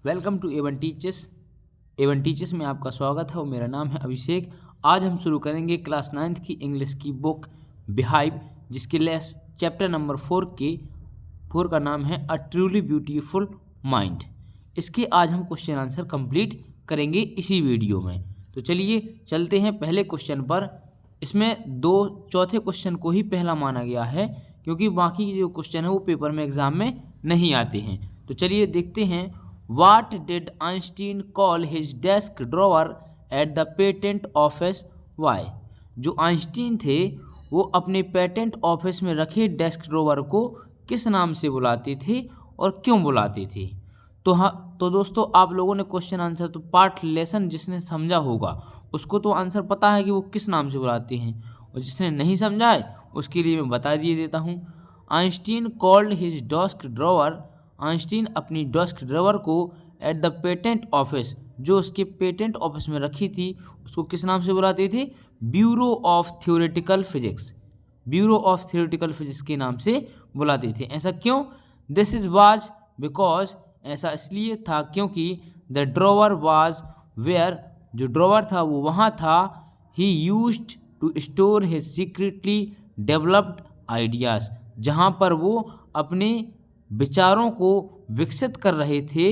Welcome to Avon teachers. Avon teachers में आपका स्वागत है और मेरा नाम है अभिषेक। आज हम शुरू करेंगे क्लास 9th की इंग्लिश की बुक बिहाइव, जिसके चैप्टर नंबर 4 का नाम है अ ट्रूली ब्यूटीफुल माइंड। इसके आज हम क्वेश्चन आंसर कंप्लीट करेंगे इसी वीडियो में। तो चलिए चलते हैं पहले क्वेश्चन पर। इसमें चौथे क्वेश्चन को ही पहला माना गया है, क्योंकि बाकी जो क्वेश्चन है वो पेपर में एग्जाम में नहीं आते हैं। तो चलिए देखते हैं। What did Einstein call his desk drawer at the patent office? Why? जो आइंस्टीन थे वो अपने पेटेंट ऑफिस में रखे डेस्क ड्रॉवर को किस नाम से बुलाते थे और क्यों बुलाते थे? तो दोस्तों, आप लोगों ने क्वेश्चन आंसर तो पार्ट लेसन जिसने समझा होगा उसको तो आंसर पता है कि वो किस नाम से बुलाते हैं, और जिसने नहीं समझा है उसके लिए मैं बता दिए देता हूँ। Einstein called his desk drawer, Einstein अपनी डेस्क ड्रॉवर को एट द पेटेंट ऑफिस, जो उसके पेटेंट ऑफिस में रखी थी, उसको किस नाम से बुलाते थे? Bureau of theoretical physics. Bureau of theoretical physics के नाम से बुलाते थे। ऐसा क्यों? दिस इज वाज बिकॉज, ऐसा इसलिए था क्योंकि द ड्रॉवर वाज वेयर, जो ड्रॉवर था वो वहाँ था। He used to store his secretly developed ideas, जहाँ पर वो अपने विचारों को विकसित कर रहे थे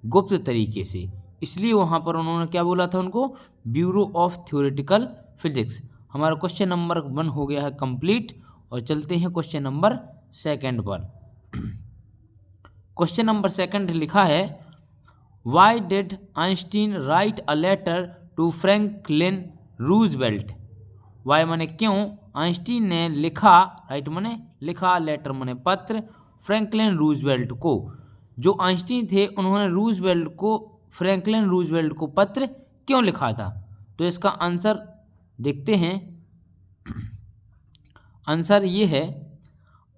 गुप्त तरीके से, इसलिए वहाँ पर उन्होंने क्या बोला था उनको? Bureau of theoretical physics. हमारा क्वेश्चन नंबर 1 हो गया है कंप्लीट, और चलते हैं क्वेश्चन नंबर 2 पर। क्वेश्चन नंबर 2 लिखा है, why did Einstein write a letter to Franklin Roosevelt? Why माने क्यों आइंस्टीन ने लिखा, राइट माने लिखा, लेटर माने पत्र, फ्रैंकलिन रूजवेल्ट को। जो आइंस्टीन थे उन्होंने फ्रैंकलिन रूजवेल्ट को पत्र क्यों लिखा था? तो इसका आंसर देखते हैं। आंसर ये है,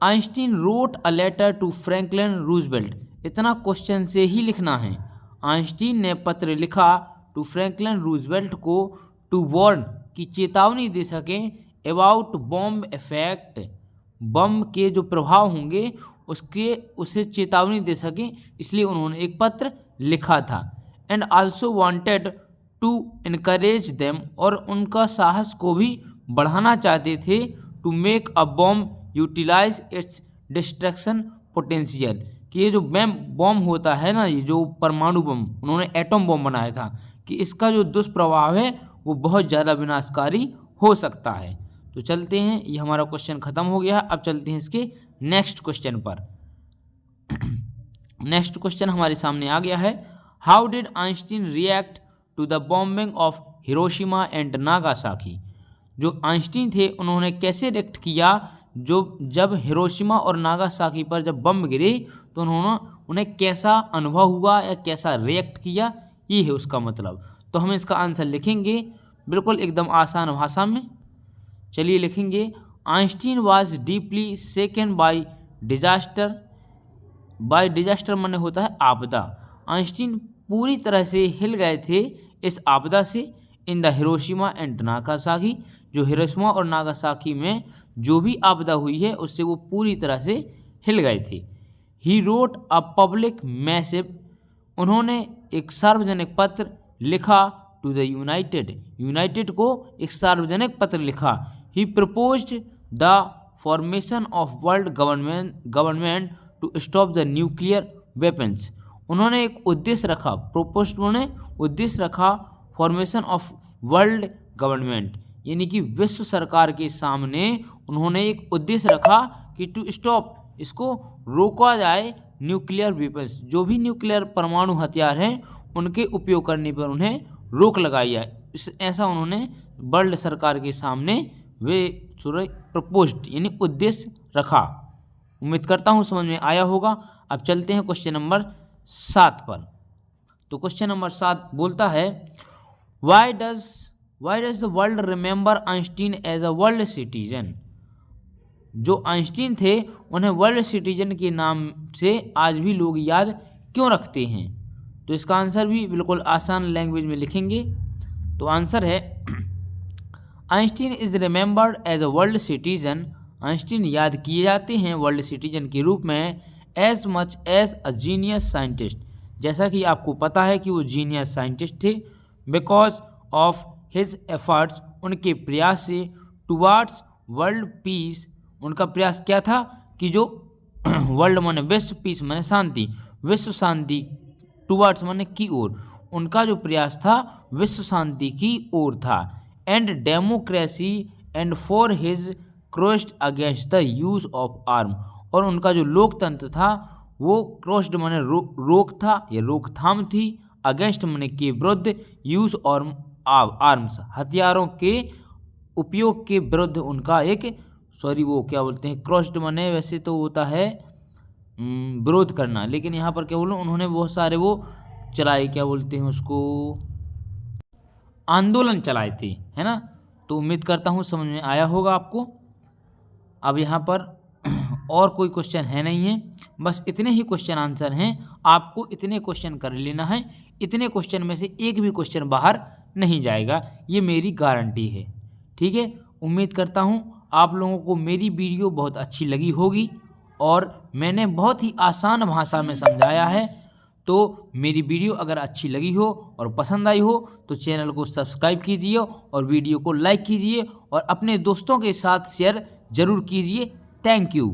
Einstein wrote a letter to Franklin Roosevelt. इतना क्वेश्चन से ही लिखना है। आइंस्टीन ने पत्र लिखा टू फ्रैंकलिन रूजवेल्ट को टू वार्न, की चेतावनी दे सकें, अबाउट बॉम्ब इफेक्ट, बम के जो प्रभाव होंगे उसे चेतावनी दे सकें, इसलिए उन्होंने एक पत्र लिखा था। And also wanted to encourage them, और उनका साहस को भी बढ़ाना चाहते थे, to make a bomb utilize its destruction potential, कि ये जो बॉम्ब होता है ना, ये जो परमाणु बम, उन्होंने एटम बॉम्ब बनाया था, कि इसका जो दुष्प्रभाव है वो बहुत ज़्यादा विनाशकारी हो सकता है। तो चलते हैं, ये हमारा क्वेश्चन खत्म हो गया। अब चलते हैं इसके नेक्स्ट क्वेश्चन पर। नेक्स्ट क्वेश्चन हमारे सामने आ गया है, how did Einstein react to the bombing of Hiroshima and Nagasaki? जो आइंस्टीन थे उन्होंने कैसे रिएक्ट किया जब हिरोशिमा और नागासाकी पर जब बम गिरे, तो उन्हें कैसा अनुभव हुआ या कैसा रिएक्ट किया, ये है उसका मतलब। तो हम इसका आंसर लिखेंगे बिल्कुल एकदम आसान भाषा में। चलिए लिखेंगे, Einstein was deeply second by disaster. By disaster माने होता है आपदा। आइंस्टीन पूरी तरह से हिल गए थे इस आपदा से। In the Hiroshima and Nagasaki, जो हिरोशिमा और नागासाकी में जो भी आपदा हुई है उससे वो पूरी तरह से हिल गए थे। He wrote a public message, उन्होंने एक सार्वजनिक पत्र लिखा टू द यूनाइटेड को एक सार्वजनिक पत्र लिखा। He proposed the formation of world government to stop the nuclear weapons, उन्होंने एक उद्देश्य रखा, प्रोपोज्ड उन्होंने उद्देश्य रखा, फॉर्मेशन ऑफ वर्ल्ड गवर्नमेंट, यानी कि विश्व सरकार के सामने उन्होंने एक उद्देश्य रखा कि टू स्टॉप, इसको रोका जाए, न्यूक्लियर वेपन्स, जो भी न्यूक्लियर परमाणु हथियार हैं उनके उपयोग करने पर उन्हें रोक लगाई है। ऐसा उन्होंने वर्ल्ड सरकार के सामने वे प्रपोज्ड यानी उद्देश्य रखा। उम्मीद करता हूँ समझ में आया होगा। अब चलते हैं क्वेश्चन नंबर 7 पर। तो क्वेश्चन नंबर 7 बोलता है, why does the world remember Einstein as a world citizen? जो आइंस्टीन थे उन्हें वर्ल्ड सिटीजन के नाम से आज भी लोग याद क्यों रखते हैं? तो इसका आंसर भी बिल्कुल आसान लैंग्वेज में लिखेंगे। तो आंसर है, Einstein is remembered as a world citizen, Einstein याद किए जाते हैं वर्ल्ड सिटीजन के रूप में, as much as a genius scientist, जैसा कि आपको पता है कि वो जीनियस साइंटिस्ट थे। बिकॉज ऑफ हिज एफर्ट्स, उनके प्रयास से, टुवार्ड्स वर्ल्ड पीस, उनका प्रयास क्या था कि जो वर्ल्ड माने विश्व, पीस माने शांति, विश्व शांति, टुवार्ड्स माने की ओर, उनका जो प्रयास था विश्व शांति की ओर था। And democracy, and for his crossed against the use of arm, और उनका जो लोकतंत्र था वो क्रोस्ड माने रोक था या रोकथाम थी, अगेंस्ट माने के विरुद्ध, यूज और आर्म्स, हथियारों के उपयोग के विरुद्ध उनका एक, सॉरी वो क्या बोलते हैं, क्रोस्ड माने वैसे तो होता है विरोध करना, लेकिन यहाँ पर क्या बोलूँ, उन्होंने बहुत सारे वो चलाए, क्या बोलते हैं उसको, आंदोलन चलाए थे, है ना। तो उम्मीद करता हूँ समझ में आया होगा आपको। अब यहाँ पर और कोई क्वेश्चन है नहीं है, बस इतने ही क्वेश्चन आंसर हैं, आपको इतने क्वेश्चन कर लेना है। इतने क्वेश्चन में से एक भी क्वेश्चन बाहर नहीं जाएगा, ये मेरी गारंटी है। ठीक है, उम्मीद करता हूँ आप लोगों को मेरी वीडियो बहुत अच्छी लगी होगी और मैंने बहुत ही आसान भाषा में समझाया है। तो मेरी वीडियो अगर अच्छी लगी हो और पसंद आई हो तो चैनल को सब्सक्राइब कीजिए और वीडियो को लाइक कीजिए और अपने दोस्तों के साथ शेयर ज़रूर कीजिए। Thank you.